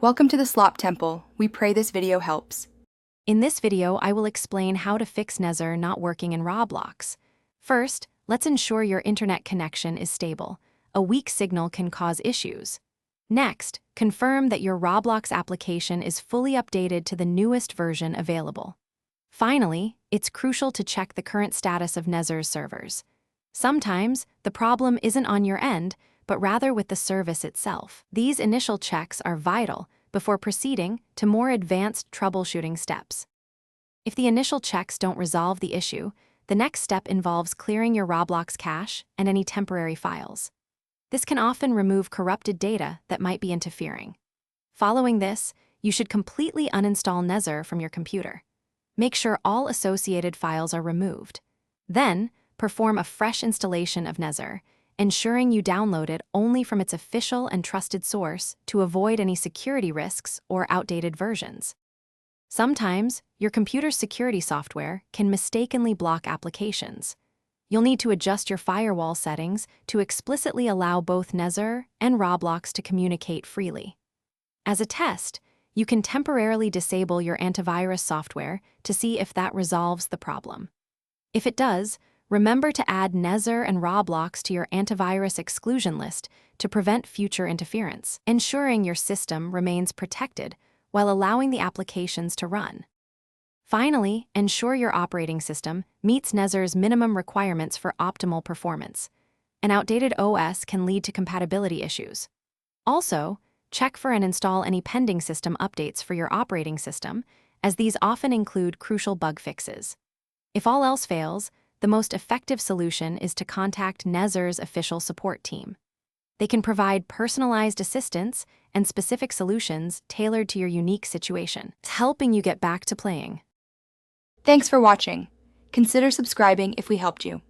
Welcome to the Slop Temple. We pray this video helps. In this video, I will explain how to fix Nezur not working in Roblox. First, let's ensure your internet connection is stable. A weak signal can cause issues. Next, confirm that your Roblox application is fully updated to the newest version available. Finally, it's crucial to check the current status of Nezur's servers. Sometimes, the problem isn't on your end, but rather with the service itself. These initial checks are vital before proceeding to more advanced troubleshooting steps. If the initial checks don't resolve the issue, the next step involves clearing your Roblox cache and any temporary files. This can often remove corrupted data that might be interfering. Following this, you should completely uninstall Nezur from your computer. Make sure all associated files are removed. Then, perform a fresh installation of Nezur, ensuring you download it only from its official and trusted source to avoid any security risks or outdated versions. Sometimes, your computer's security software can mistakenly block applications. You'll need to adjust your firewall settings to explicitly allow both Nezur and Roblox to communicate freely. As a test, you can temporarily disable your antivirus software to see if that resolves the problem. If it does, remember to add Nezur and Roblox to your antivirus exclusion list to prevent future interference, ensuring your system remains protected while allowing the applications to run. Finally, ensure your operating system meets Nezur's minimum requirements for optimal performance. An outdated OS can lead to compatibility issues. Also, check for and install any pending system updates for your operating system, as these often include crucial bug fixes. If all else fails, the most effective solution is to contact Nezur's official support team. They can provide personalized assistance and specific solutions tailored to your unique situation, helping you get back to playing. Thanks for watching. Consider subscribing if we helped you.